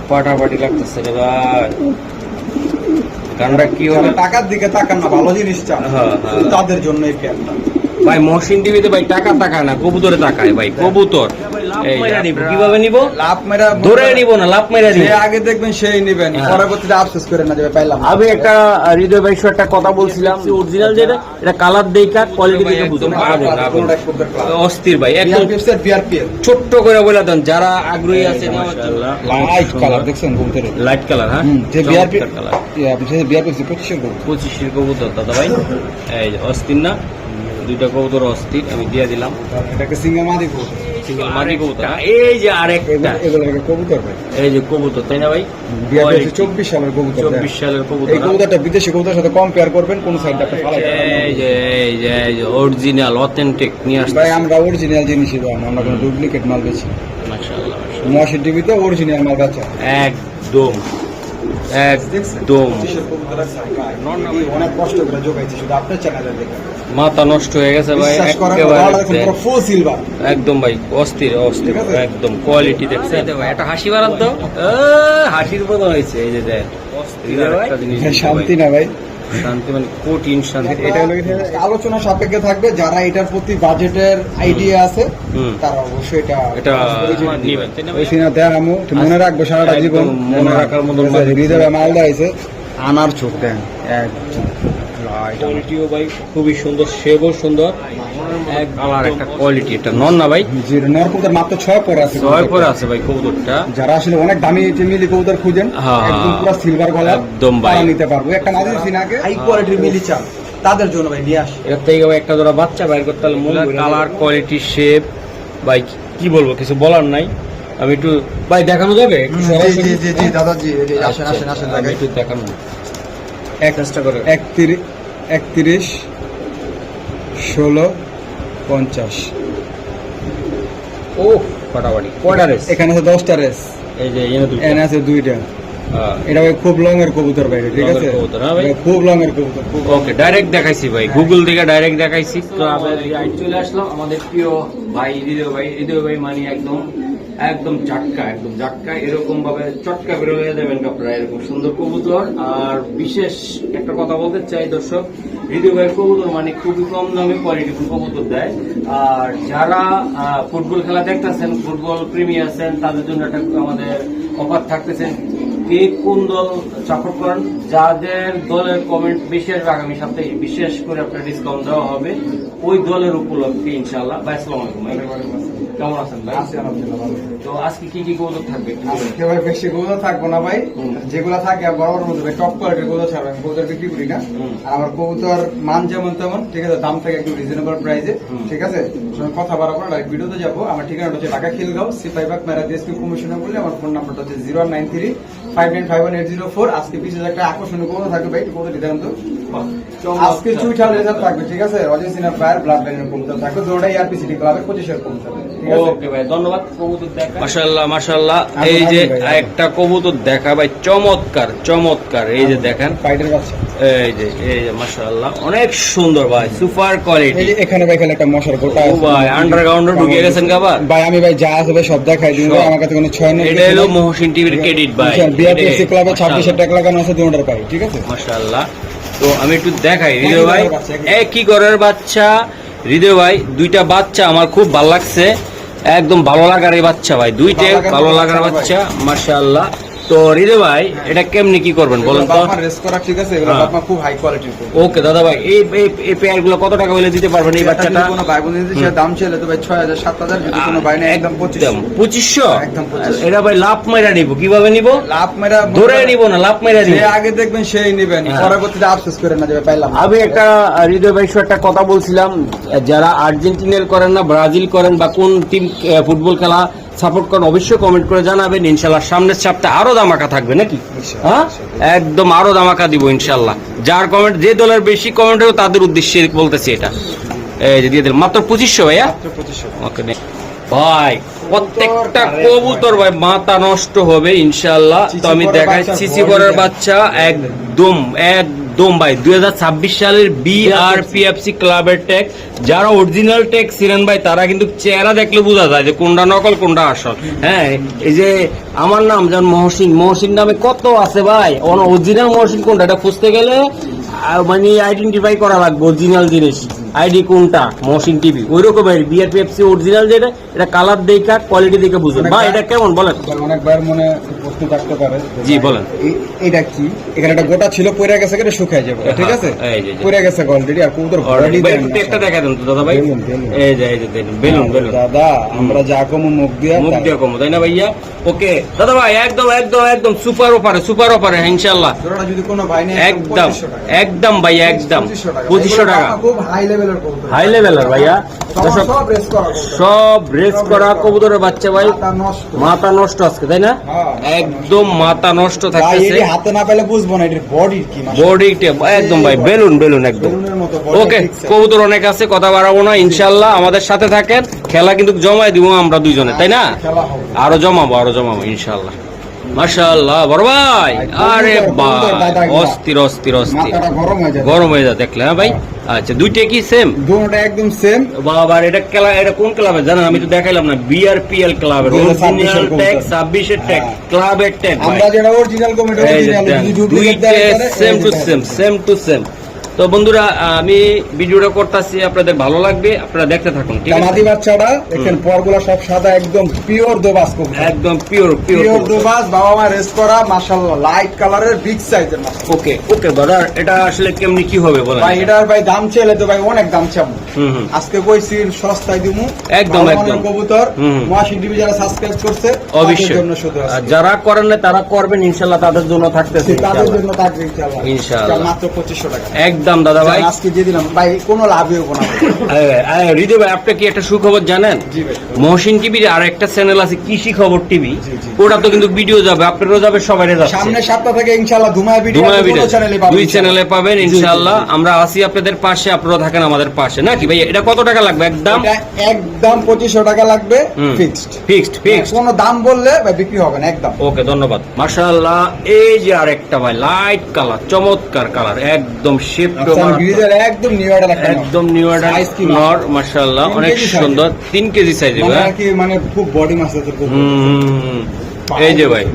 পাটাপাটি লাগতেছে রে ভাই। গানটা কি হবে? টাকার দিকে তাকান না, ভালো জিনিস চান, তাদের জন্য এই ক্যাম্পটা ভাই। মহসিন টিভিতে ভাই টাকা তাকায় না, কবুতরে তাকায় ভাই। কবুতর কিভাবে নিব? লাভ মেরা ধরে নিব না, লাভ মেরা নিব। আগে দেখবেন সেই নিবেন, পরবর্তীতে আফসোস করে না যাবে পাইলাম। আমি একটা হৃদয় ভাই একটা কথা বলছিলাম, অরিজিনাল যেটা এটা কালার দেখা কোয়ালিটি দেখে বুঝুন। অস্থির ভাই, একদম ছোট্ট করে বলে দেন যারা আগ্রহী আছে। লাইট কালার দেখছেন কবুতরের, লাইট কালার। হ্যাঁ, যে বিআরপি কালার, আপনি যে বিআরপি 25 কবুতর দাদা ভাই। এই অস্থির না, দুইটা কবুতর অস্থির। আমি দিয়ে দিলাম। এটাকে সিঙ্গেল মাদি কবুতর, সিঙ্গেল মাদি কবুতর। এই যে আরেকটা, এগুলো কবুতর ভাই, এই যে কবুতর, তাই না ভাই? 24 সালের কবুতর। 24 সালের কবুতর। এই কবুতরটা বিদেশি কবুতরের সাথে কম্পেয়ার করবেন, কোন সাইডটা আপনি ফালাইবেন। এই যে অরিজিনাল অথেন্টিক নিয়ে আসছে ভাই। আমরা অরিজিনাল জিনিসই দাম, আমরা কোনো ডুপ্লিকেট মাল বেচি। মাশাআল্লাহ, মহসিন টিভিতে অরিজিনাল মাল বেচা একদম একদম। অনেক কষ্ট করে জোগাইছি শুধু আপনার চ্যানেলে দেখে, মাথা নষ্ট হয়ে গেছে ভাই একেবারে। ফুল সিলভার একদম ভাই, অস্থির অস্থির একদম। কোয়ালিটি দেখছেন ভাই? একটা হাসি বাড়ান তো, হাসির মতো হয়েছে। এই যে দেখ, একটা জিনিস শান্তি না ভাই, শান্তি মানে কঠিন শান্তি। এটা আলোচনা সাপেক্ষে থাকবে। যারা এটার প্রতি বাজেটের আইডিয়া আছে তারা অবশ্যই এটা মনে রাখবো সারাটা জীবন, মনে রাখার মতো। হৃদয় মালদা আছে, আনার চোখ দেন কোয়ালিটিও ভাই খুবই সুন্দর, শেপও সুন্দর, এক কালার একটা কোয়ালিটি। এটা নন না ভাই? নর কবুতর মাত্র 6 পরে আছে, 6 পরে আছে ভাই কবুতরটা। যারা আসলে অনেক দামি মিলি কবুতর খুঁজেন, একদম পুরো সিলভার গলা একদম ভাই নিতে পারবো। একটা নাজির সিনাকে হাই কোয়ালিটির মিলি চান, তাদের জন্য ভাই নিয়ে আসি। এর থেকে ভাই একটা জোড়া বাচ্চা বাইর করতে হলে মূল কালার কোয়ালিটি শেপ ভাই কি বলবো, কিছু বলার নাই। আমি একটু ভাই দেখানো যাবে? জি দাদাজি, আসেন আসেন আসেন, একটু দেখানো চেষ্টা করে। 31 16 50। ও ফাটাফাটি। কয়টা রেস? এখানে আছে 10টা রেস। এই যে এখানে আছে 2টা। এটা ভাই খুব লং এর কবুতর ভাই, ঠিক আছে? খুব লং এর কবুতর। ওকে, ডাইরেক্ট দেখাইছি ভাই, গুগল থেকে ডাইরেক্ট দেখাইছি। তো আমরা চলে আসলাম আমাদের প্রিয় ভাই হৃদয় ভাই মানে একদম জাটকা এরকম ভাবে চটকা বের হয়ে যাবেন আপনারা, এরকম সুন্দর কবুতর। আর বিশেষ একটা কথা বলতে চাই দর্শক, হৃদয় ভাইয়ের কবুতর মানে খুবই কম দামে কোয়ালিটি কবুতর দেয়। আর যারা ফুটবল খেলা দেখতেছেন, ফুটবল প্রেমী আছেন, তাদের জন্য একটা আমাদের অফার থাকতেছে। কে কোন দল সাপোর্ট করেন, যাদের দলের কমেন্ট বেশি আসবে আগামী সপ্তাহে বিশেষ করে আপনার ডিসকাউন্ট দেওয়া হবে ওই দলের উপলক্ষে ইনশাআল্লাহ। ভাই আসসালামু আলাইকুম, কেমন আছেন ভাই? তো আজকে কি কি কবুতর থাকবে? ভাই বেশি কবুতর থাকবো না ভাই, যেগুলো থাকে বরাবর মধ্যে টপ কোয়ালিটির কবুতর ছাড়বো। আমি কবুতর বিক্রি করি না, আর আমার কবুতর মান যেমন তেমন, ঠিক আছে? দাম থেকে একটু রিজনেবল প্রাইসে, ঠিক আছে? কথা বাড়াবো না, ভিডিওতে যাবো। আমার ঠিকানাটা হচ্ছে ঢাকা খিলগাঁও, সিপাহীবাগ মেরা ডিএসপি কমিশনে বললে। আমার ফোন নাম্বারটা হচ্ছে 09359518004। আজকে বিশেষ একটা আকর্ষণীয় কবুতর থাকবে ভাই, কবুতর দেখান তো। আজকে চুইঠাল রেজাল্ট থাকবে, ঠিক আছে? অজেন্সিনা ফায়ার ব্লাড লাইনের কবুতর থাকবে, দুটোটাই আরপিসিটি ক্লাবের 25 কবুতর। ওকে ভাই, ধন্যবাদ। কবুতর দেখা মাশাআল্লাহ মাশাআল্লাহ। এই যে একটা কবুতর দেখা ভাই, চমৎকার। এই যে দেখেন ফাইটার বাচ্চা, এই যে মাশাআল্লাহ অনেক সুন্দর ভাই, সুপার কোয়ালিটি। এই যে এখানে ভাই একটা মশার গোটা ও ভাই, আন্ডারগ্রাউন্ডে ঢুকে গেছেন গাবা ভাই। আমি ভাই যা আছে ভাই সব দেখাই দিব, আমার কাছে কোনো 6 নেই। এটা হলো মহসিন টিভির ক্রেডিট ভাই। বিআরপিসি ক্লাবে 26 টাকা লাগানো আছে, দুটোর পাই, ঠিক আছে? মাশাআল্লাহ। তো আমি একটু দেখাই হৃদয় ভাই, একই ঘরের বাচ্চা। হৃদয় ভাই দুইটা বাচ্চা আমার খুব ভালো লাগছে, একদম ভালো লাগার এই বাচ্চা ভাই, দুইটাই ভালো লাগার বাচ্চা মাশাআল্লাহ। তো হৃদয় ভাই এটা কেমনি কি করবেন বলেন তো? ঠিক আছে, এগুলো আপনার খুব হাই কোয়ালিটির। ওকে দাদা ভাই, এই পেয়ার গুলো কত টাকা হলে দিতে পারবেন এই বাচ্চাটা? কোনো ভাই বোন যদি দাম চাইলে তো ভাই 6000 7000, যদি কোনো ভাই না একদম 2500। একদম 2500। এটা ভাই লাভ মাইরা নিব, কিভাবে নিব? লাভ মাইরা ধরে নিব না, লাভ মাইরা নিব। আগে দেখবেন সেই নেবেন, পরবর্তীতে আফসোস করে না যাবে পাইলাম। আমি একটা হৃদয় ভাই একটা কথা বলছিলাম, যারা আর্জেন্টিনার করেন না, ব্রাজিল করেন বা কোন টিম ফুটবল খেলা সাপোর্ট করেন অবশ্যই কমেন্ট করে জানাবেন। ইনশাল্লাহ সামনের সপ্তাহে আরো দামাকা থাকবে নাকি? হ্যাঁ, একদম আরো দামাকা দিব ইনশাল্লাহ। যার কমেন্ট, যে দলের বেশি কমেন্ট হবে তাদের উদ্দেশ্যে বলতেছি এটা। এই যে দিয়ে দিলাম মাত্র 2500 ভাইয়া। ওকে ভাই, প্রত্যেকটা কবুতর ভাই মাথা নষ্ট হবে ইনশাল্লাহ। তো আমি দেখাই সিসি করার বাচ্চা, একদম একদম ভাই 2026 সালের বিআরপিএফসি ক্লাবের ট্যাগ। যারা অরিজিনাল ট্যাগ ছিলেন ভাই তারা কিন্তু চেহারা দেখলে বোঝা যায় যে কোনটা নকল কোনটা আসল। হ্যাঁ, এই যে আমার নাম যেমন মহসিন নামে কত আছে ভাই, অরিজিনাল মহসিন কোনটা এটা খুঁজতে গেলে মানে আইডেন্টিফাই করা লাগবে অরিজিনাল জিনিস, আইডি কোনটা মহসিন টিভি ওই রকমের বিআরপিএফসি অরিজিনাল যেটা, এটা কালার দেখা কোয়ালিটি দেখে বুঝবেন। ভাই এটা কেমন বলেন? অনেকবার মনে প্রশ্ন থাকতে পারে, জি বলেন। এটা কি? এখানে একটা গোটা ছিল, পড়ে গেছে, এটা শুকায় যাবে, ঠিক আছে? এই যে পড়ে গেছে অলরেডি। আর কবুতর বডি ভাই একটু একটা দেখা দেন তো দাদা ভাই। এই যে বেলুন দাদা, আমরা যা কমু মুখ দিয়ে কমো, তাই না ভাইয়া? ওকে দাদা ভাই, একদম একদম একদম সুপার অফারে ইনশাআল্লাহ। জোড়াটা যদি কোনো ভাই নেয় একদম 2500 টাকা। একদম ভাই, একদম 2500 টাকা। খুব হাই লেভেলের কবুতর, হাই লেভেলের ভাইয়া, দর্শক, সব রেস করা কবুতর। সব রেস করা কবুতরের বাচ্চা ভাই। মাথা নষ্ট। মাথা নষ্ট আজকে, তাই না? হ্যাঁ। একদম মাথা নষ্ট ভাই থাকতেছে। এটি হাতে না পেলে বুঝবো না এটার বডি কি, বডি একদম ভাই বেলুন একদম। বেলুনের মতো body ওকে, ঠিক আছে। কবুতর অনেক আছে, কথা বাড়াবো না। ইনশাআল্লাহ আমাদের সাথে থাকেন, খেলা কিন্তু জমাই দিব আমরা দুইজনে, তাই না? খেলা হবে। আরো জমাবো ইনশাআল্লাহ। মাশাআল্লাহ বড় ভাই, আরে ভাই অস্থির মাথাটা গরম হয়ে যায়। গরম হয়ে যায় দেখলে। হ্যাঁ ভাই, আচ্ছা দুইটা কি সেম? দুটোটা একদম সেম। বাবা এটা এটা কোন ক্লাবে জানেন? আমি তো দেখাইলাম না, বিআরপিএল ক্লাবের 2026 অরিজিনাল ট্যাগ, 26 এর ট্যাগ, ক্লাবের ট্যাগ। আমরা যেটা অরিজিনাল কমিটি অরিজিনাল, যদি ডুপ্লিকেট দেয় সেম টু সেম। তো বন্ধুরা, আমি ভিডিওটা করতেছি, আপনাদের ভালো লাগবে, আপনারা দেখতে থাকুন, ঠিক আছে? মাদি বাচ্চাটা দেখেন, পরগুলা সব সাদা, একদম পিওর দোবাস কবুতর, একদম পিওর দোবাস, বাবা মা রেস করা, মাশাআল্লাহ, লাইট কালারের বিগ সাইজের মাছ। ওকে ব্রাদার, এটা আসলে কেমনি কি হবে বলেন? ভাই এটার ভাই দাম চাইলে তো ভাই অনেক দাম চাবো। হুম। আজকে কইছি সস্তায় দিমু, একদম, ভালো একদম। মানের কবুতর। হুম। মহাশিন টিভি যারা সাবস্ক্রাইব করছে অবশ্যই, তাদের জন্য শুধু আর আজকে। যারা করেন না তারা করবেন ইনশাআল্লাহ, তাদের জন্য থাকতেছে তাদের জন্য থাকবে ইনশাআল্লাহ। ইনশাআল্লাহ। মাত্র 2500 টাকা একদম দাদা ভাই। আজকে দিয়ে দিলাম ভাই, কোনো লাভই হবো না। হৃদয় ভাই, আপনি কি একটা সুখবর জানেন? জি ভাই। মহসিন টিভির আর একটা চ্যানেল আছে কৃষি খবর টিভি, জি। ওটা তো কিন্তু ভিডিও যাবে, আপনারও যাবে, সবাইরে যাচ্ছে। সামনের সপ্তাহ থেকে ইনশাআল্লাহ ধুমায় ভিডিও চ্যানেলে পাবেন, দুই চ্যানেলে পাবেন ইনশাআল্লাহ। আমরা আছি আপনাদের পাশে, আপনারা থাকেন আমাদের পাশে, নাকি ভাই? এটা কত টাকা লাগবে একদম? এটা একদম 2500 টাকা লাগবে, ফিক্সড। কোনো দাম বললে ভাই বিক্রি হবে না একদম। ওকে, ধন্যবাদ। মাশাআল্লাহ, এই যে আরেকটা ভাই লাইট কালার, চমৎকার কালার, একদম শেপ একদম নিউ অর্ডার, একদম নিউ অর্ডার নর। মাশাআল্লাহ, অনেক সুন্দর, 3 কেজি সাইজে মানে খুব বডি মাছ আছে। এই যে ভাই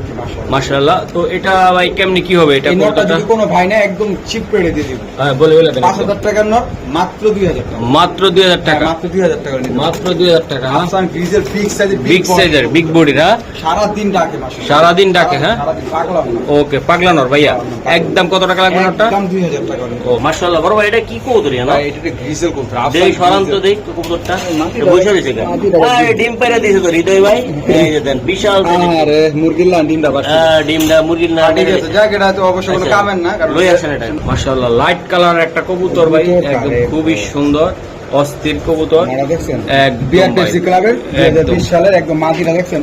মাশাআল্লাহ। তো এটা ভাই কেমনি কি হবে? এটা যদি কোনো ভাই না একদম চিপ রেটে দিয়ে দিব। হ্যাঁ, বলে 5000 টাকার নট, মাত্র 2000 টাকা। মাত্র 2000 টাকা, মাত্র 2000 টাকা নিতে। মাত্র 2000 টাকা। আসান গ্রিজের বিগ সাইজের, বিগ বডিরা সারা দিন ডাকে মাসে, সারা দিন ডাকে। হ্যাঁ, সারাদিন পাগলা না। ওকে, পাগলা নর ভাইয়া। একদম কত টাকা লাগবে নটটা? একদম 2000 টাকা নিতে। ও মাশাআল্লাহ, বড় ভাই এটা কি কবুতর না? ভাই এটা গ্রিজের কবুতর। দেই সরান্ত দেই কবুতরটা, বসে রইছে কেন? এই ডিম পাইরা দিছে তো হৃদয় ভাই, এই যে দেন বিশাল আরে মুরগির ডিমটা বাস। ডিমটা মুরগির না, ঠিক আছে, যাক এটা তো অবশ্য কোনো কামের না, কারণ লই আসেন এটা। মাশাআল্লাহ, লাইট কালার একটা কবুতর ভাই, একদম খুবই সুন্দর, অস্থির কবুতর। আপনারা দেখছেন একদম বিআরপিএফসি ক্লাবের 2020 সালের একদম মাদিরা দেখছেন,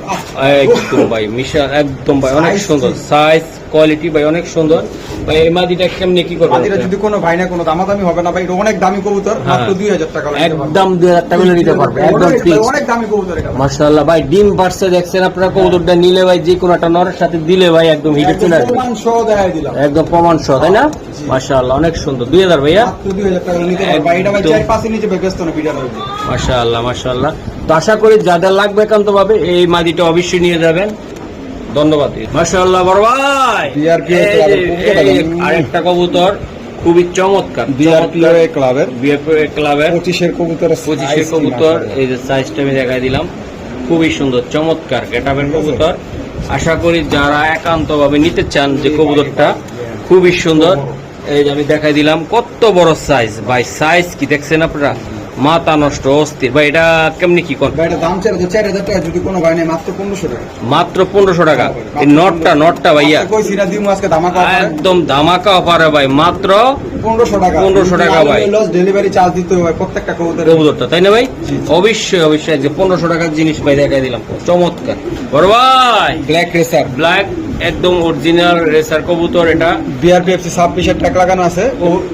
একদম ভাই মিশাল, একদম ভাই অনেক সুন্দর সাইজ, কোয়ালিটি ভাই অনেক সুন্দর ভাই। এই মাদিটা কেমনে কি করবে? মাদিরা যদি কোনো ভাই না কোনো দামাদামি হবে না ভাই, এটা অনেক দামি কবুতর, মাত্র 2000 টাকা হলে নিতে পারবেন। একদম 2000 টাকা হলে নিতে পারবে, একদম ঠিক। অনেক দামি কবুতর এটা মাশাআল্লাহ ভাই, ডিম পারছে দেখছেন আপনারা, কবুতরটা নিলে ভাই যে কোনো একটা নরের সাথে দিলে ভাই একদম হিটে চলে আসবে, প্রমাণ সহ দেখাই দিলাম, একদম প্রমাণ সহ, তাই না? মাশাআল্লাহ, অনেক সুন্দর। 2000 ভাইয়া, মাত্র 2000 টাকা হলে নিতে পারবেন ভাই। এটা ভাই 4-5 নিচে ব্যস্ত না বিড়াল হবে। মাশাআল্লাহ মাশাআল্লাহ। তো আশা করি যাদের লাগবে একান্ত ভাবে এই মাদিটা অবশ্যই নিয়ে যাবেন। ধন্যবাদ। মাশাআল্লাহ বড় ভাই, আরেকটা কবুতর খুবই চমৎকার, বিআরপিএফ ক্লাবের 25 এর কবুতর। এই যে সাইজটা আমি দেখাই দিলাম, খুবই সুন্দর চমৎকার গেটআপের কবুতর। আশা করি যারা একান্ত ভাবে নিতে চান যে কবুতরটা খুবই সুন্দর, এই যে আমি দেখাই দিলাম কত বড় সাইজ ভাই। সাইজ কি দেখছেন আপনারা? মাথা নষ্ট, অস্থির ভাই। এটা কেমনি কি কর? ভাই এটা দাম চাইলে তো 4000 টাকা, যদি কোনো ভাই নেই মাত্র 1500 টাকা। মাত্র 1500 টাকা। এই নটটা ভাইয়া কইছি না দিমু আজকে ধামাকা অফারে। একদম ধামাকা অফারে ভাই, মাত্র 1500 টাকা 1500 টাকা ভাই। ডেলিভারি চার্জ দিতে হবে ভাই প্রত্যেকটা কবুতর। কবুতরটা তাই না ভাই? জি। অবশ্যই অবশ্যই আজকে 1500 টাকার জিনিস ভাই দেখাই দিলাম, চমৎকার বড় ভাই। ব্ল্যাক রেসার ব্ল্যাক একদম অরিজিনাল রেসার কবুতর, এটা বিআরপিএফসি 26 এর ট্যাগ লাগানো আছে।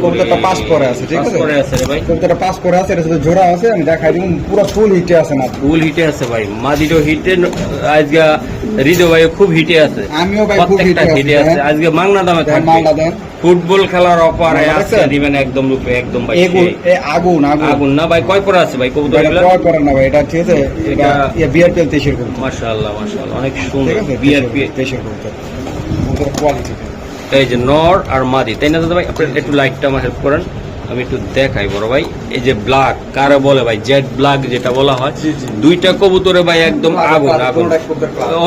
কবুতরটা পাস করে আছে, ঠিক পাস আছে? করে আছে রে ভাই, কবুতরটা পাস করে আছে, এর সাথে জোড়া আছে, আমি দেখাই দিই পুরো ফুল হিটে আছে না। ফুল হিটে আছে ভাই, মাদিটো হিটে আজকে হৃদয় ভাই খুব হিটে আছে, আমিও ভাই খুব প্রত্যেকটা হিটে হিটে আছে আছে আজকে মাংনা দামে দেন, থাকবে। মালটা দেন। ফুটবল খেলার অফার মালটা আজকে দেখছেন? দিবেন একদম রূপে, একদম ভাই এগুন সেই। এ আগুন আগুন আগুন না ভাই, কয় পরে আছে ভাই কবুতর এটা এগুলা? ক্রয় করেন না ভাই, এটা ঠিক আছে? এটা এটা- বিআরপিএল 23 এর কবুতর, মাশাআল্লাহ মাশাআল্লাহ অনেক ঠিক সুন্দর আছে? বিআরপি। 23 এর কবুতর, কবুতরের কোয়ালিটি। এই যে নর আর মাদি, তাই না দাদা ভাই? আপনি একটু লাইটটা আমার হেল্প করেন, আমি একটু দেখাই বড় ভাই। এই যে ব্ল্যাক কারে বলে ভাই, জেড ব্ল্যাক যেটা বলা হয়, জি, জি। দুইটা কবুতরে ভাই একদম আগুন আগুন,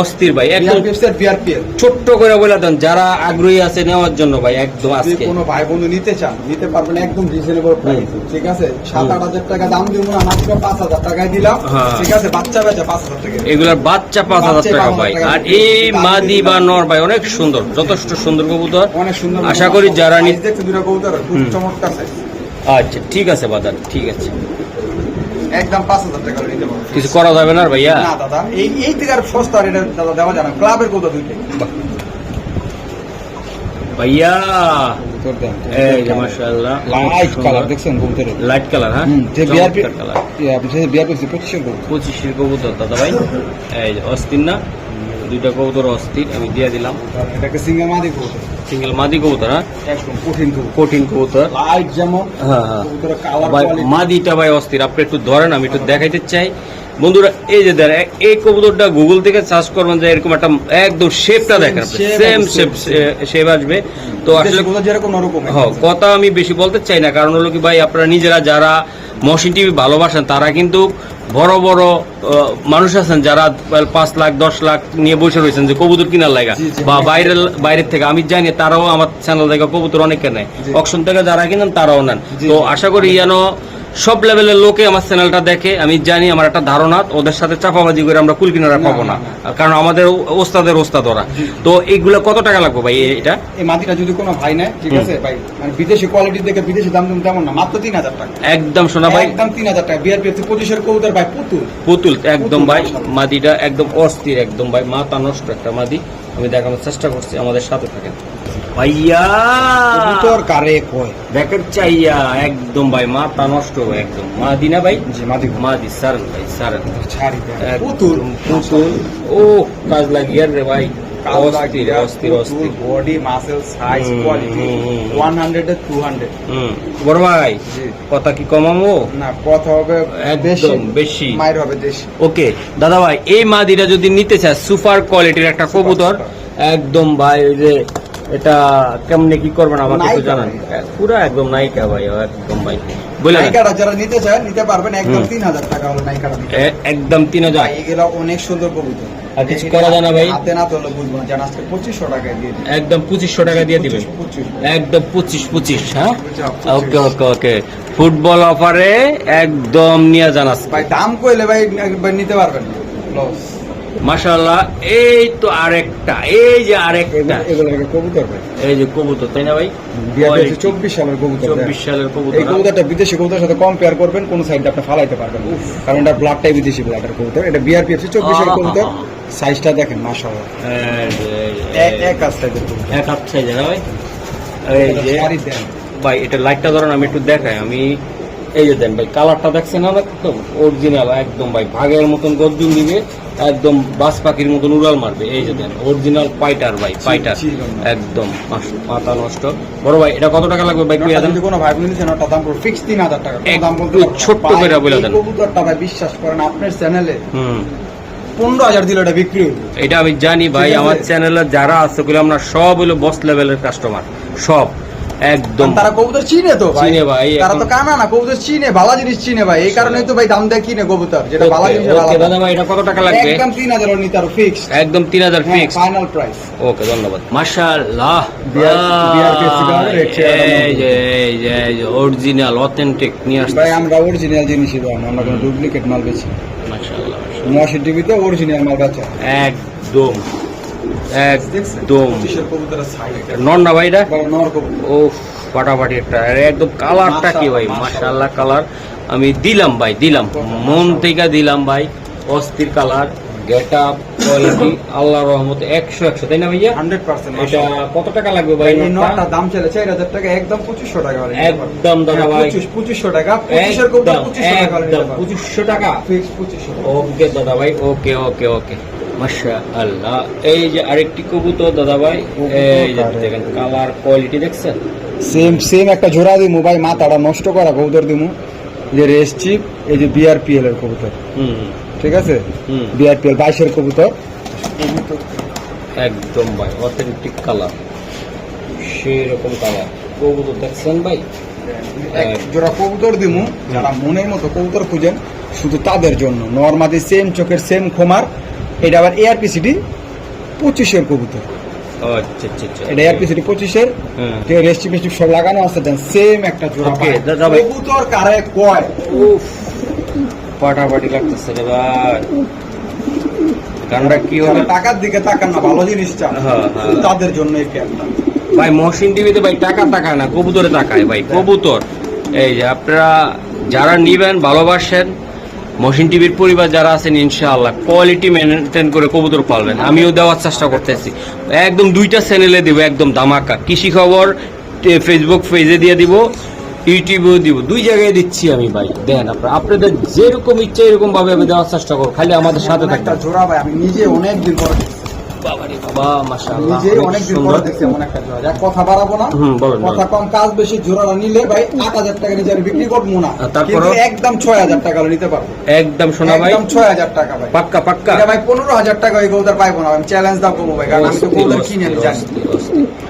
অস্থির ভাই, একদম বিআরপিএল ছোট্ট করে বলে দেন যারা আগ্রহী আছে নেওয়ার জন্য ভাই, একদম যদি আজকে কোনো ভাই বন্ধু নিতে চান নিতে পারবেন একদম রিজনেবল প্রাইস, ঠিক আছে? 7-8 হাজার টাকা দাম দিব না, মাত্র 5000 টাকায় দিলাম, হ্যাঁ। ঠিক আছে? বাচ্চা বেচা 5000 টাকা। এগুলার বাচ্চা 5000 বাচ্চা টাকা 5,000 ভাই। টাকা। আর এই মাদি বা নর ভাই অনেক সুন্দর, যথেষ্ট সুন্দর কবুতর। অনেক সুন্দর। আশা করি যারা সাইজ দেখতে দুটো কবুতর খুব চমৎকার সাইজ। আচ্ছা ঠিক আছে বাদার, ঠিক আছে, একদম 5000 টাকা নিতে পারবেন। কিছু করা যাবে না আর ভাইয়া? না দাদা, এই থেকে আর সস্তা আর এটা দাদা দেওয়া যায় না। ক্লাবের কবুতর দুইটাই। ভাইয়া কবুতর দেন। এই যে মাশাআল্লাহ লাইট কালার দেখছেন কবুতরের? লাইট কালার, হ্যাঁ যে বিআরপি কালার, আপনি যে বিআরপি 25 এর কবুতর। 25 এর কবুতর দাদা ভাই। এই যে অস্থির না, দুইটা কবুতর অস্থির, আমি দিয়ে দিলাম। এটাকে সিঙ্গেল মাদি কবুতর, সিঙ্গেল মাদি কবুতর, হ্যাঁ একদম কঠিন কবুতর। কঠিন কবুতর, লাইট যেমন হ্যাঁ হ্যাঁ কবুতরের কালার ভাই। কোয়ালিটি। মাদিটা ভাই অস্থির, আপনি একটু ধরেন আমি একটু দেখাইতে চাই বন্ধুরা। এই যে দেখেন এই কবুতরটা গুগল থেকে সার্চ করবেন যে এরকম একটা একদম শেপটা দেখেন, সেম শেপ আসবে। তো আসলে কবুতর যেরকম ওরকম। হ্যাঁ, কথা আমি বেশি বলতে চাই না, কারণ হলো কি ভাই, আপনারা নিজেরা যারা মহসিন টিভি ভালোবাসেন তারা কিন্তু বড় বড় মানুষ আছেন যারা 5 লাখ 10 লাখ নিয়ে বসে রয়েছেন যে কবুতর কিনার লাগা, জি, জি। বা বাইরের থেকে আমি জানি তারাও আমার চ্যানেল থেকে কবুতর অনেকে নেয়, জি। অকশন থেকে যারা কিনেন তারাও নেন। জি, তো জি। আশা করি যেন সব লেভেলের লোকে আমার চ্যানেলটা দেখে। আমি জানি, আমার একটা ধারণা, ওদের সাথে চাপাবাজি করে আমরা কুল কিনারা পাবো না, কারণ আমাদের ওস্তাদের ওস্তাদ ওরা। তো এইগুলো কত টাকা লাগবে ভাই এটা? এই মাটিটা যদি কোনো ভাই নেয়, ঠিক আছে ভাই, মানে বিদেশি কোয়ালিটি দেখে বিদেশি দাম তেমন না, মাত্র 3000 টাকা। একদম শোনা ভাই, একদম 3000 টাকা। বিআরপিএফসি 25 এর কবুতর ভাই, পুতুল। পুতুল একদম পুতুল ভাই, মাশাআল্লাহ। মাদিটা একদম অস্থির, একদম ভাই মাথা নষ্ট একটা মাদি। আমি দেখানোর চেষ্টা করছি, আমাদের সাথে থাকেন ভাইয়া। কবুতর কারে কয়? ব্যাকেট চাইয়া একদম ভাই মাথা নষ্ট ভাই, একদম মাদি না ভাই? জি, মাদি। মাদি সারেন ভাই, সারেন ছাড়ি দেন। একদম পুতুল। পুতুল। ও কাজ লাগিয়ে রে ভাই, অস্থির অস্থির অস্থির। বডি মাসেল সাইজ হুম, কোয়ালিটি হুম, হুম, হুম। 100 এর 200। বড় ভাই জি। কথা কি কমামো? না, কথা হবে একদম বেশি। মায়ের হবে দেশি। ওকে দাদা ভাই, এই মাদিটা যদি নিতে চায়, সুপার কোয়ালিটির একটা কবুতর, একদম ভাই ওই যে এটা কেমনে কি করবেন আমাকে একটু নায়িকা জানান। ভাই। পুরো একদম নায়িকা ভাই, একদম ভাই বলে নাইকাটা যারা নিতে চায় নিতে পারবেন, একদম হুম। 3000 টাকা হলো নাইকাটা নিতে। একদম 3000। ভাই, এগুলো অনেক সুন্দর কবুতর। আর কিছু করা যায় না ভাই? হাতে না তোলে বুঝবো না, জান আজকে 2500 টাকায় দিয়ে দিই। একদম 2500 টাকা দিয়ে দিবেন, 25। একদম 25 হ্যাঁ। 25। ওকে ওকে ওকে, ফুটবল অফারে একদম নিয়ে জান আজকে। ভাই দাম কইলে ভাই একবার নিতে পারবেন না। লস। মাশাআল্লাহ, এই তো আরেকটা, এই যে আরেকটা, এগুলো কবুতর ভাই। এই যে কবুতর, তাই না ভাই? 24 সালের কবুতর। 24 সালের কবুতর। এই কবুতরটা বিদেশি কবুতরের সাথে কম্পেয়ার করবেন, কোন সাইডটা আপনি ফালাইতে পারবেন না। কারণ এটা ব্লাডটাই বিদেশি ব্লাডের কবুতর। এটা বিআরপিএফসি 24 এর কবুতর। সাইজটা দেখেন মাশাআল্লাহ, এক কাজ সাইজের কবুতর। এক হাত সাইজ না ভাই? এই যে শাড়ি দেন। ভাই এটা লাইটটা ধরেন, আমি একটু দেখাই। আমি এই যে দেন ভাই, কালারটা দেখছেন না, একদম অরিজিনাল, একদম ভাই ভাগের মতন গর্জুন দিবে, একদম বাস পাখির মতন উড়াল মারবে। এই যে দেন অরিজিনাল পাইটার ভাই, পাইটার একদম মাথা নষ্ট। বড় ভাই এটা কত টাকা লাগবে ভাই? এটা যদি কোনো ভাই বোন নিছেন, ওটা দাম পুরো ফিক্স 3000 টাকা। কোনো দাম বলতে পারবো না। ছোট্ট করে বলে দেন। এই কবুতরটা ভাই বিশ্বাস করেন, আপনার চ্যানেলে হুম, 15000 দিলে এটা বিক্রি হবে। এটা আমি জানি ভাই, ঠিক আছে। আমার চ্যানেলে যারা আছে ওগুলো আমরা সব হলো বস লেভেলের কাস্টমার, সব একদম। তারা কবুতর চিনে তো ভাই। চিনে ভাই, তারা এখন- তো কানা না, কবুতর চিনে, ভালো জিনিস চিনে ভাই। এই কারণেই তো ভাই দাম দেয় কিনে কবুতর, যেটা ভালো জিনিস ওকে দাদা ভাই, এটা কত টাকা লাগবে? একদম 3000 নিতে আর ফিক্স। একদম 3000 ফিক্স। Final price. ওকে ধন্যবাদ। মাশাআল্লাহ, BRPC কালার, রেড চেয়ার এই যে অরিজিনাল অথেন্টিক নিয়ে আসছে। ভাই আমরা অরিজিনাল জিনিসই দাম, আমরা কোনো ডুপ্লিকেট মাল বেচি। মাশাআল্লাহ, মহাশির টিভিতে অরিজিনাল মাল বেচা। একদম একদম কিসের কবুতরের সাইজ? নন না ভাই এটা? ভাই নর কবুতর। ও ফাটাফাটি একটা, আর একদম কালারটা কি ভাই, মাশাআল্লাহ কালার আমি দিলাম ভাই, দিলাম মন থেকে দিলাম ভাই, অস্থির কালার, গেট আপ, কোয়ালিটি আল্লাহর রহমতে 100 তাই না ভাইয়া? 100%। এটা কত টাকা লাগবে ভাই? এই নটটা দাম চলে 4000 টাকা, একদম 2500 টাকা হলে একদম দাদা ভাই 2500 টাকা, 25 এর কবুতর 2500 টাকা হলে একদম 2500 টাকা ফিক্স 2500। ওকে দাদা ভাই, ওকে ওকে ওকে মাশাআল্লাহ। এই যে আরেকটি কবুতর দাদা ভাই, এই যে দেখেন কালার কোয়ালিটি দেখছেন, সেম একটা জোড়া দিমু ভাই, মাথাটা নষ্ট করা কবুতর দিমু, যে রেস চিপ, এই যে বিআরপিএল এর কবুতর, ঠিক আছে, বিআরপিএল 22 এর কবুতর, একদম ভাই অথেন্টিক কালার, সেরকম কালার কবুতর দেখছেন ভাই। এক জোড়া কবুতর দিমু, যারা মনের মতো কবুতর খুঁজেন শুধু তাদের জন্য, নরমাদি সেম চোখের সেম খোমার, এটা আবার এআরপিসিডি 25 এর কবুতর, আচ্ছা আচ্ছা আচ্ছা, এটা এআরপিসিডি 25 এর, রেস্টি মিস্টি সব লাগানো আছে, দেন সেম একটা জোড়া ওকে ভাই। দাদা ভাই, কবুতর কারে কয়, উফ ফাটাফাটি লাগতেছে রে ভাই, গানটা কি হবে? যারা টাকার দিকে তাকান না, ভালো জিনিস চান, হ্যাঁ, শুধু তাদের জন্য এই ক্যাপটা। ভাই মহসিন টিভিতে ভাই টাকা তাকায় না, কবুতরে তাকায় ভাই, কবুতর। এই যে আপনারা যারা নিবেন, ভালোবাসেন, মহসিন টিভির পরিবার যারা আছেন, ইনশাআল্লাহ কোয়ালিটি মেনটেন করে কবুতর পালবেন। আমিও দেওয়ার চেষ্টা করতেছি, একদম 2টা চ্যানেলে দিব, একদম ধামাকা, কৃষি খবর ফেসবুক পেজে দিয়ে দিব, ইউটিউবেও দিব, 2 জায়গায় দিচ্ছি আমি ভাই। দেন আপনাদের যেরকম ইচ্ছা এরকম ভাবে আমি দেওয়ার চেষ্টা করব, খালি আমাদের সাথে একটা থাকবেন। জোড়া ভাই আমি নিজে অনেকদিন পরে দেখছি, বাবারে বাবা মাশাআল্লাহ, নিজে অনেক অনেকদিন সুন্দর। পরে দেখছি এমন একটা জোড়া। এক কথা বাড়াবো না, বলেন, কথা কম কাজ বেশি, জোড়াটা নিলে ভাই 8000 টাকা নিজে আমি বিক্রি করবো না, আর তারপরও? কিন্তু একদম 6000 টাকা হলে নিতে পারবো, একদম শোনা ভাই, একদম 6000 টাকা ভাই, পাক্কা পাক্কা। এটা ভাই 15000 টাকা ওই কবুতর পাইবো না, আমি চ্যালেঞ্জ দাও করবো ভাই, কারণ আমি তো কবুতর কিনে আমি জানি।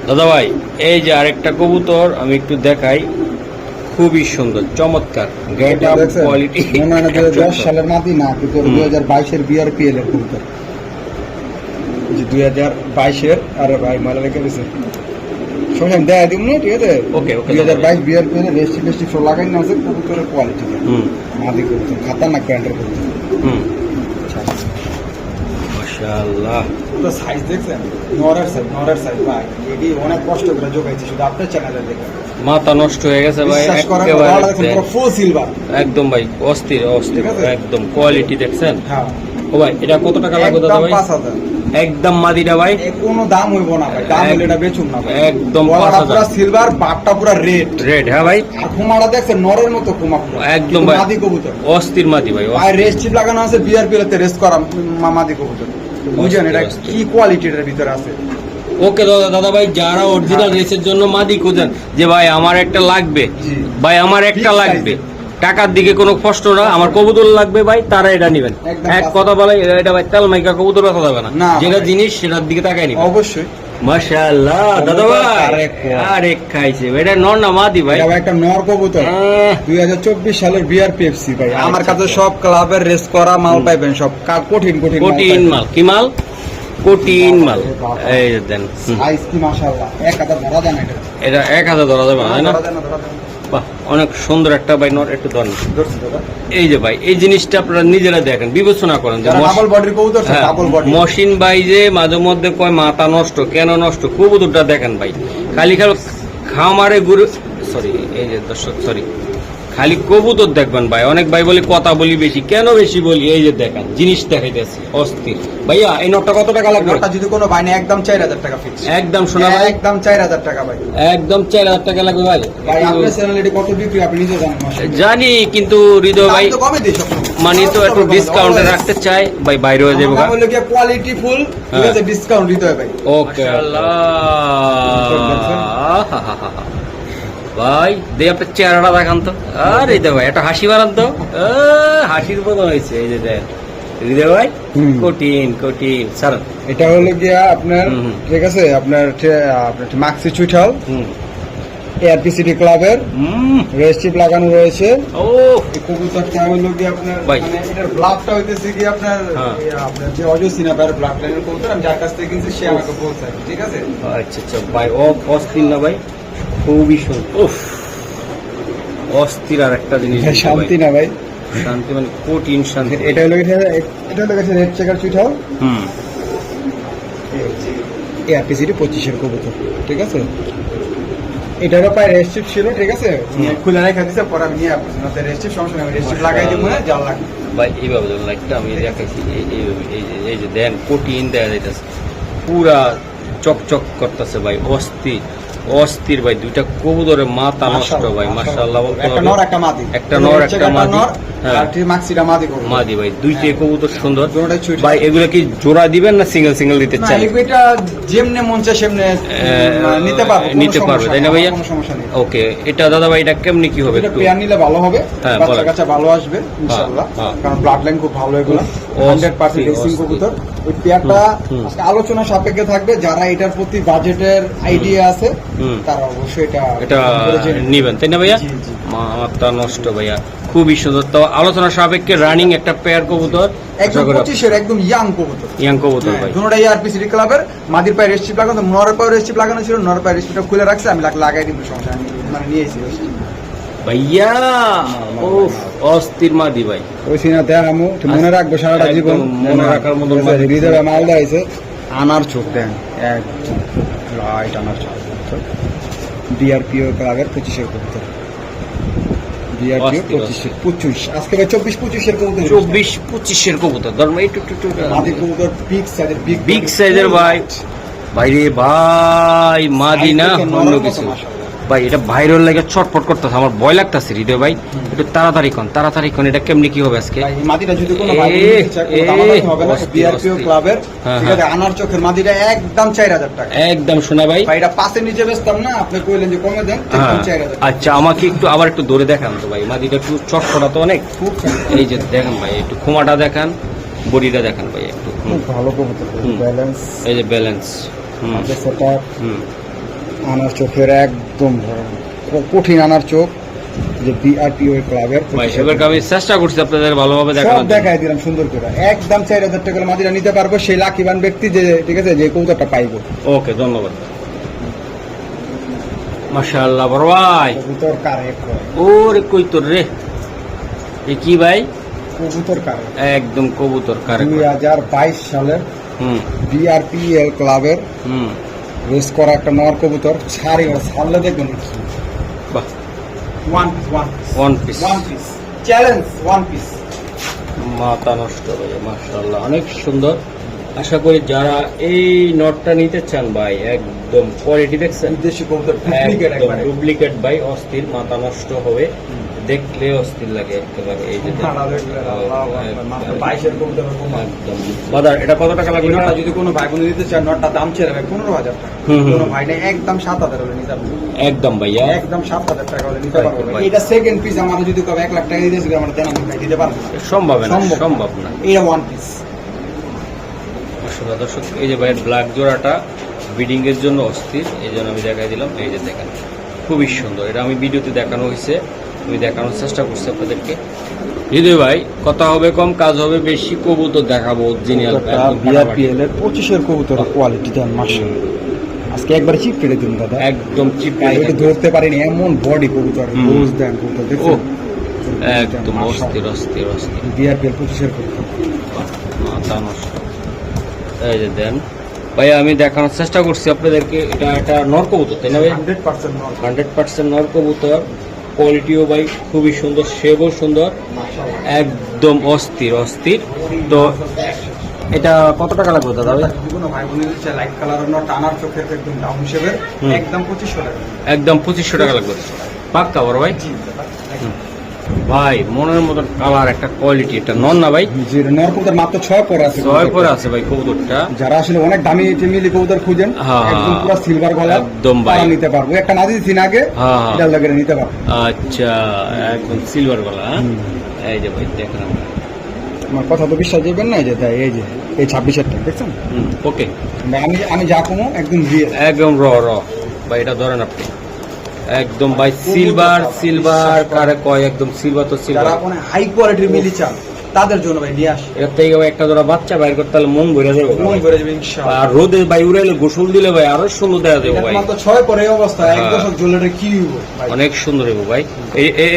দাদা ভাই এই যে আরেকটা কবুতর আমি একটু দেখাই, খুবই সুন্দর চমৎকার, গেট আপ কোয়ালিটি, মনে হয় না 2010 সালের মাটি না, কিন্তু 2022 এর বিআরপিএল এর কবুতর, যে 2022 এর, আরে ভাই মালা রেখে দিছে সময় দেয়া দিম না, ঠিক আছে। ওকে ওকে 2022 বিআরপিএল এর রেস্টি টেস্টি সব লাগাই না আছে, কবুতরের কোয়ালিটি মাদি কবুতর, খাতারনাক ব্র্যান্ডের কবুতর। মাশাআল্লাহ, তো সাইজ দেখছেন, নরের সাইজ ভাই, এটি অনেক কষ্ট করে জোগাইছি, শুধু আপনার চ্যানেলে দেখেন, মাথা নষ্ট হয়ে গেছে ভাই, বিশ্বাস করেন, একেবারে ভালো দেখেন, পুরো ফুল সিলভার, একদম ভাই অস্থির অস্থির, ঠিক আছে? একদম কোয়ালিটি দেখছেন। হ্যাঁ ও ভাই এটা কত টাকা লাগবে দাদা একদম ভাই? 5000, একদম মাদিটা ভাই, কোনো দাম হইব না ভাই, দাম হলে এটা বেচুন না ভাই, একদম গলাটা 5000 পুরো সিলভার, বাটটা পুরো রেড, রেড। হ্যাঁ ভাই আর কুমারটা দেখছেন নরের মতো কুমা, একদম ভাই মাদি কবুতর, অস্থির মাদি ভাই, আর রেস্ট চিপ লাগানো আছে বিআরপিএল তে, রেস্ট করা মাদি কবুতর, বুঝেন এটা কি কোয়ালিটির ভিতরে আছে। ওকে দাদা, দাদা ভাই যারা অরিজিনাল রেসের জন্য মাদি খোঁজেন, যে ভাই আমার একটা লাগবে, জি। ভাই আমার একটা ঠিক লাগবে, size টাকার দিকে কোনো কষ্ট না, আমার কবুতর লাগবে ভাই, তারা এটা নেবেন। একদম এক পাকা। কথা বলে এটা ভাই তেল মাইকা কবুতর রাখা যাবে না, না যেটা ভাই। জিনিস সেটার দিকে তাকাই নিবেন। অবশ্যই মাশাআল্লাহ দাদা ভাই, আরেক খাইছে এটা নর না মাদি ভাই? এটা ভাই একটা নর কবুতর, 2024 সালের বিআরপিএফসি ভাই, আমার কাছে সব ক্লাবের রেস করা মাল পাইবেন, সব কঠিন কঠিন কঠিন মাল, কি মাল? কঠিন মাল। এই যে দেন, সাইজ কি মাশাআল্লাহ, এক হাতে ধরা যায় না এটা, এটা 1000 ধরা যাবে না, তাই না? ধরা যায় না, ধরা যায় না। বাহ, অনেক সুন্দর একটা ভাই নর, একটু ধরেন। ধরছি দাদা, এই যে ভাই এই জিনিসটা আপনারা নিজেরা দেখেন, বিবেচনা করেন যে যারা ডাবল বডির কবুতর, হ্যাঁ, ডাবল বডি, মশিন ভাই যে মাঝে মধ্যে কয় মাথা নষ্ট, কেন নষ্ট? কবুতরটা দেখেন ভাই, খালি খালি খামারে ঘুরে, সরি এই যে দর্শক, সরি খালি কবুতর দেখবেন ভাই। অনেক ভাই বলি কথা বলি বেশি, কেন বেশি বলি? এই যে দেখেন জিনিস দেখাইতেছি অস্থির। ভাইয়া এই নটটা কত টাকা লাগবে? নটটা যদি কোনো ভাই না, একদম 4000 টাকা ফিক্স, একদম শোনা ভাই, একদম 4000 টাকা ভাই, একদম 4000 টাকা লাগবে ভাই। ভাই আপনার চ্যানেলে এটি কত বিক্রি আপনি নিজে জানেন, মাশাআল্লাহ। জানি, কিন্তু হৃদয় ভাই দাম তো কমে দেই সবসময়, মানে তো একটু ডিসকাউন্টে রাখতে চাই ভাই, বাইরে হয়ে যাবো। আমার বলে কি কোয়ালিটি ফুল, ঠিক আছে, ডিসকাউন্ট দিতে হবে ভাই। ওকে ভাই দে আপনার চেহারাটা দেখান তো, আর এই ভাই একটা হাসি বাড়ান তো, হাসির মতন হয়েছে। এই যে দেন হৃদয় ভাই, কঠিন কঠিন সারান। এটা হলো গিয়া আপনার, ঠিক আছে, আপনার মাক্সি চুইঠাল এআরপিসিটি ক্লাবের রেস্টিপ লাগানো রয়েছে। ও এই কবুতরটা হলো গিয়ে আপনার, ভাই। মানে এটার ব্লাডটা হইতেছে কি আপনার, হ্যাঁ। আপনার যে অজসিনা ভাইয়ের ব্লাড লাইনের কবুতর, আমি যার কাছ থেকে কিনছি সে আমাকে বলছে, ঠিক আছে। আচ্ছা আচ্ছা ভাই, অস্থির না ভাই, খুবই সুন্দর। উফ অস্থির। আর একটা জিনিস শান্তি না ভাই, শান্তি মানে কঠিন শান্তি। এটা হলো গেছে রেড চেকার চুইঠাল। হুম, ARPCD 25-এর কবুতর, ঠিক আছে। এটারও প্রায় রেস্ট্রিপ ছিল, ঠিক আছে, খুলে রেখে দিছে, পরে আমি নিয়ে আপনাদের রেস্ট্রিপ সমস্যা নেই, রেস্ট্রিপ লাগাই দিব, যা লাগে ভাই এইভাবে যখন লাইটটা আমি দেখাইছি এই যে দেন কঠিন দেয়া যাইতেছে, পুরা চকচক করতেছে ভাই, অস্থির ভাই। দুইটা কবুতরের মাথা নষ্ট ভাই, মাশাআল্লাহ বলতে একটা হবে। নর একটা মাদি, একটা নর একটা মাদি, হ্যাঁ আর ঠিক মাক্সিটা মাদি করব, মাদি ভাই। দুইটাই কবুতর সুন্দর দুটোটাই ছুটি ভাই। এগুলো কি জোড়া দিবেন না সিঙ্গেল দিতে না, চান? এটা যেমনে মন চায় সেমনে নিতে পারবো, নিতে পারবে, তাই না ভাইয়া? কোনো সমস্যা নেই। ওকে, এটা দাদা ভাই এটা কেমনি কি হবে এটা একটু? পেয়ার নিলে ভালো হবে, হ্যাঁ, বাচ্চা বলেন। কাচ্চা ভালো আসবে ইনশাআল্লাহ, হ্যাঁ। কারণ ব্লাড লাইন খুব ভালো এগুলো, অস্থির, 100% রেসিং অস্থির। কবুতর। ওই পেয়ারটা হুম। আজকে আলোচনা সাপেক্ষে থাকবে, যারা এটার প্রতি বাজেটের আইডিয়া আছে হুম। তারা অবশ্যই এটা করে জেনে নেবে। নিবেন, তাই না ভাইয়া? জি, জি। মাথা নষ্ট ভাইয়া, খুবই সুন্দর। তো আলোচনা সাপেক্ষে রানিং একটা পেয়ার কবুতর, একদম 25-এর একদম ইয়াং কবুতর, ইয়াং কবুতর ভাই। দুটোটাই ARPCD ক্লাবের, মাদির পায়ে রেস্ট্রিপ লাগানো, নরের পায়ে রেস্ট্রিপ লাগানো ছিল, নরের পায়ে রেস্ট্রিপটা খুলে রাখছে, আমি লাগাই দিব, সমস্যা আমি মানে নিয়েছি ভাইয়া ও অস্থির মাদি ভাই, ওই সিনাতে আমু মনে রাখবো সারাটা একদম জীবন, মনে রাখার মতন মাদি। হৃদয়ে মালদা হয়েছে, আনার চোখ দেন একদম লাইট আনার চোখ, DRPO ক্লাবের 25-এর কবুতর, DRPO অস্থির, 25 আজকে ভাই 24-25-এর কবুতর, 24-25-এর কবুতর ধর্ম একটু মাদি কবুতর বিগ সাইজের, বিগ সাইজের ভাই। ভাইরে ভাই, মাদি না অন্য কিছু ভাই। এটা ভাইরাল লাগে ছটফট করতেছে, আমার ভয় লাগতেছে হৃদয় ভাই। একটু তাড়াতাড়ি কোন এটা কেমনি কি হবে আজকে? ভাই, এই মাদিটা যদি কোনো এ, ভাই বোন নিতে চায়, কোনো এ, দামাদামি হবে না, অস্থির, DRPO অস্থির। ক্লাবের, হ্যাঁ, ঠিক আছে, আনার চোখের মাদিটা একদম 4000 টাকা। একদম শোনা ভাই। ভাই এটা 5-এর নিচে বেচতাম না, আপনি কইলেন যে কমে দেন, তো হ্যাঁ 4000 টাকা। আচ্ছা, আমাকে একটু আবার একটু ধরে দেখান তো ভাই, মাদিটা একটু চটপটা তো অনেক। খুব এই যে দেখেন ভাই, একটু খোমাটা দেখান, বডিটা দেখান ভাই একটু। খুব ভালো কবুতর, হুম। ব্যালেন্স, এই যে ব্যালেন্স। সেটা হুম আনার চোখের একদম কঠিন আনার চোখ, যে DRPO ক্লাবের ভাই, এবার আমি চেষ্টা করছি আপনাদের ভালোভাবে সব দেখানোর জন্য। দেখাই দিলাম সুন্দর করে, একদম 4000 টাকা মাদিরা নিতে পারবো, সেই লাকিবান ব্যক্তি যে, ঠিক আছে, যে কবুতরটা পাইবো। ওকে, ধন্যবাদ। মাশাআল্লাহ বড় ভাই, কবুতর কারে কয়, ওরে কই তোর রে, এ কি ভাই? কবুতর কারে, একদম কবুতর কারে। 2022 সালের হুম DRPL ক্লাবের হুম রেস করা একটা নর কবুতর, ছাড়লে দেখবেন বাহ, one one piece, piece challenge, one piece. মাথা নষ্ট ভাই, মাশাআল্লাহ অনেক সুন্দর। আশা করি যারা এই নটটা নিতে চান ভাই, একদম কোয়ালিটি দেখছেন, বিদেশি কবুতর ডুপ্লিকেট একদম একবারে, ডুপ্লিকেট ভাই, অস্থির, মাথা নষ্ট হবে, দেখলে অস্থির লাগে একেবারে। এই যে দেখেন। মাত্র 22-এর কবুতর এরকম। একদম বাজার, এটা কত টাকা লাগবে? নটটা যদি কোনো ভাই বোন দিতে চায়, নটটা দাম ছেড়ে ভাই 15,000 টাকা, হুম, হুম। কোনো ভাই নেই, একদম 7,000 হলে নিতে পারবো, একদম ভাইয়া, একদম 7,000 টাকা হলে নিতে পারবো ভাই। এটা সেকেন্ড পিস, আমার যদি কবে 1 লাখ টাকা দিতে আমার দেন, আমি ভাই দিতে পারবো না, সম্ভব না, সম্ভব। সম্ভব না। এটা ওয়ান পিস। আসলে দর্শক, এই যে ভাইয়ের ব্ল্যাক জোড়াটা ব্রিডিং এর জন্য অস্থির, এই জন্য আমি দেখাই দিলাম। এই যে দেখেন, খুবই সুন্দর, এটা আমি ভিডিওতে দেখানো হয়েছে, আমি দেখানোর চেষ্টা করছি আপনাদেরকে। হৃদয় ভাই, কথা হবে কম, কাজ হবে বেশি, কবুতর দেখাবো অরিজিনাল BRPL এর 25-এর কবুতর কোয়ালিটি দেন মাশাআল্লাহ, আজকে একবার চিপ কেটে দিন দাদা, একদম চিপ, এটা ধরতে পারিনি, এমন বডি কবুতর, হুম। রোজ দেন কবুতর, ও দেখছেন একদম অস্থির অস্থির অস্থির, BRPL 25-এর কবুতর। মাথা নষ্ট। এই যে দেন ভাই, আমি দেখানোর চেষ্টা করছি আপনাদেরকে, এটা একটা নর কবুতর, তাই না ভাই? 100% নর, 100% নর কবুতর, কোয়ালিটিও ভাই খুবই সুন্দর, শেপও সুন্দর, মাশাআল্লাহ। একদম অস্থির অস্থির। তো এটা কত টাকা লাগবে দাদা ভাই? যদি কোনো ভাই বোনের ইচ্ছা লাইট কালারের নট, টানার চোখের একদম দাম হিসেবে হুম। একদম 2500 টাকা। একদম 2500 টাকা লাগবে, পাক্কা বড় ভাই? জি দাদা, ভাই মনের মতন কালার, একটা কোয়ালিটি, এটা নন না ভাই? জি নর কবুতর মাত্র 6 পরে আছে, ছয় করে আছে ভাই কবুতরটা। যারা আসলে অনেক দামি ফ্যামিলি কবুতর খুঁজেন, হ্যাঁ, একদম পুরো সিলভার গলা, একদম ভাই। তারা নিতে পারবো, একটা নাদি দিন আগে, হ্যাঁ, হ্যাঁ। এটা লাগে নিতে পারবো। আচ্ছা, একদম সিলভার গলা, হ্যাঁ? এই যে ভাই দেখেন আপনারা। আমার কথা তো বিশ্বাস করবেন না, এই যে তাই, এই যে এই 26-এরটা দেখছেন, ওকে, আমি যা কমো একদম রিয়েল, একদম র ভাই, এটা ধরেন আপনি, একদম ভাই সিলভার, সিলভার কারে কয়, একদম সিলভার তো যারা সিলভার। মানে হাই কোয়ালিটির মিলি চান, তাদের জন্য ভাই নিয়ে আসি। এর থেকে ভাই একটা জোড়া বাচ্চা বাইর করতে হলে মন ভরে যাবে মন ভরে যাবে ইনশাআল্লাহ। আর রোদে ভাই উড়াইলে গোসল দিলে ভাই আরো সুন্দর দেখা যাবে ভাই। মাত্র 6 পরে এই অবস্থা এক হ্যাঁ। দশক জুয়েলারি কি হইব ভাই? অনেক সুন্দর হবে ভাই।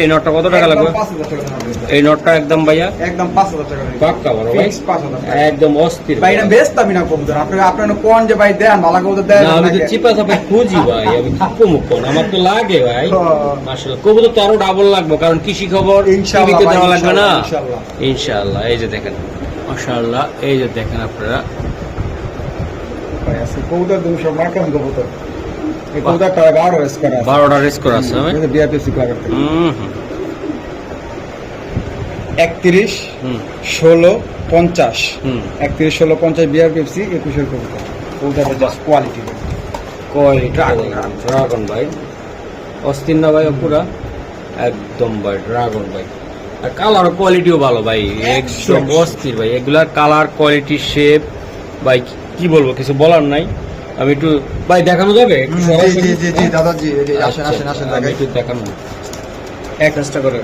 এই নটটা কত টাকা লাগবে? 5000 টাকা লাগবে। এই নটটা একদম ভাইয়া একদম 5000 টাকা লাগবে। পাক্কা বড় ভাই, Fix 5000 টাকা। একদম অস্থির ভাই এটা বেস্ট আমি না কবুতর। আপনারা কোন যে ভাই দেন ভালো কবুতর দেন না, আমি তো নাকি? চিপা চাপা খুঁজি ভাই, আমি মুখ আমার তো লাগে ভাই। হ্যাঁ। মাশাআল্লাহ কবুতর তো আরো ডাবল লাগবে, কারণ কৃষি খবর ইনশাআল্লাহ টিভিতে ভাই, দেওয়া লাগবে না। ইনশাআল্লাহ। ইনশাআল্লাহ। এই যে দেখেন মাশাআল্লাহ, এই যে দেখেন আপনারা ভাই আছে কবুতর 200 মার্কাম কবুতর। এই কবুতরটা 12 রেস করা আছে। 12টা রেস করা আছে ভাই। এটা বিআরপিসি ক্লাবের থেকে। হুম হুম 31 হুম 16 50 হুম 31 16 50 বিআরপিসি 21 এর কবুতর। কবুতরটা জাস্ট কোয়ালিটি। ড্রাগন ভাই, অস্থির না ভাই পুরা একদম ভাই ড্রাগন ভাই। আর কালার কোয়ালিটিও ভালো ভাই, একদম অস্থির ভাই। এগুলার কালার কোয়ালিটি শেপ ভাই কি বলবো, কিছু বলার নাই। আমি একটু ভাই দেখানো যাবে একটু সরাসরি? জি জি জি দাদাজি আসেন আচ্ছা, আসেন আসেন আমি লাগাই একটু দেখানো চেষ্টা করে।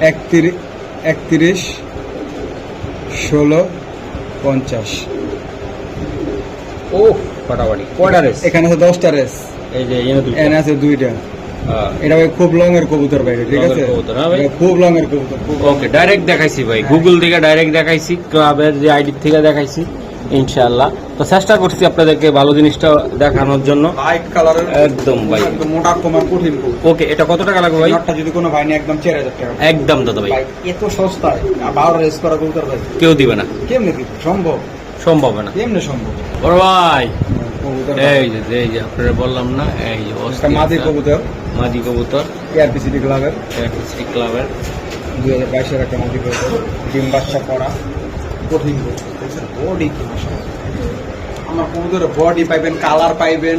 31 16 50 ও ফাটাফাটি কয়টা রেস? এখানে আছে 10টা রেস। এই যে এনে দুটো। এখানে আছে 2টা। হ্যাঁ। এটা ভাই খুব লং এর কবুতর ভাই, ঠিক Long এর আছে? কবুতর, হ্যাঁ ভাই। এটা খুব লং এর কবুতর। ওকে ডাইরেক্ট দেখাইছি ভাই, গুগল থেকে ডাইরেক্ট দেখাইছি, ক্লাবের যে আইডি থেকে দেখাইছি ইনশাআল্লাহ। তো চেষ্টা করছি আপনাদেরকে ভালো জিনিসটা দেখানোর জন্য। লাইট কালারের একদম ভাই। একদম মোটা কমার কঠিন কবুতর। ওকে এটা কত টাকা লাগবে ভাই? নটটা যদি কোনো ভাই নিয়ে একদম 4000 টাকা। একদম দাদা ভাই, ভাই এত সস্তায় 12 রেস করা কবুতর ভাই কেউ দিবে না, কেমনে কি সম্ভব? সম্ভব না কেমনে সম্ভব? বড় ভাই। কবুতর এই যে আপনারা বললাম না, এই যে একটা অস্থির মাদি একটা কবুতর মাদি কবুতর এআরপিসিটি ক্লাবের ক্লাবের 2022 এর একটা মাদি কবুতর, ডিম বাচ্চা করা কঠিন কবুতর। দেখছেন বডি কি মাশাআল্লাহ। আমার কবুতরের বডি পাইবেন, কালার পাইবেন,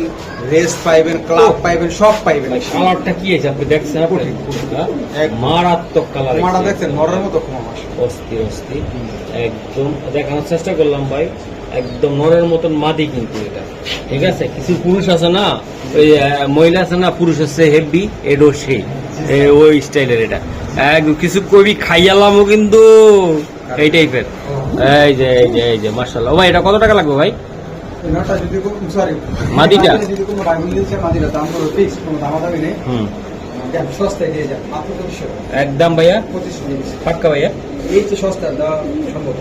রেস পাইবেন, ক্লাব পাইবেন, সব পাইবেন। কালারটা কি আছে আপনি দেখছেন? আপনি হ্যাঁ? মারাত্মক কালার, মাটা দেখছেন নরের মতো ক্ষমা মাশাআল্লাহ। অস্থির অস্থির একদম দেখানোর চেষ্টা করলাম ভাই, একদম নরের মতন মাদি কিন্তু এটা, ঠিক আছে? কিছু পুরুষ আছে না, ওই মহিলা আছে না, পুরুষ আছে হেভি, এডো সেই ওই স্টাইলের এটা একদম কিছু কবি খাইয়ালামও কিন্তু এই টাইপের। এই যে মাশাআল্লাহ। ভাই এটা কত টাকা লাগবে ভাই? নটা যদি সরি মাদিটা? যদি কোনো ভাই নিচ্ছে মাদিটা দাম পুরো ফিক্স, কোনো দামাদামি নেই। হুম দেন সস্তায় দিয়ে যান মাত্র 2500 একদম ভাইয়া, 2500 পাক্কা ভাইয়া। এই তো সস্তা দেওয়া সম্ভব।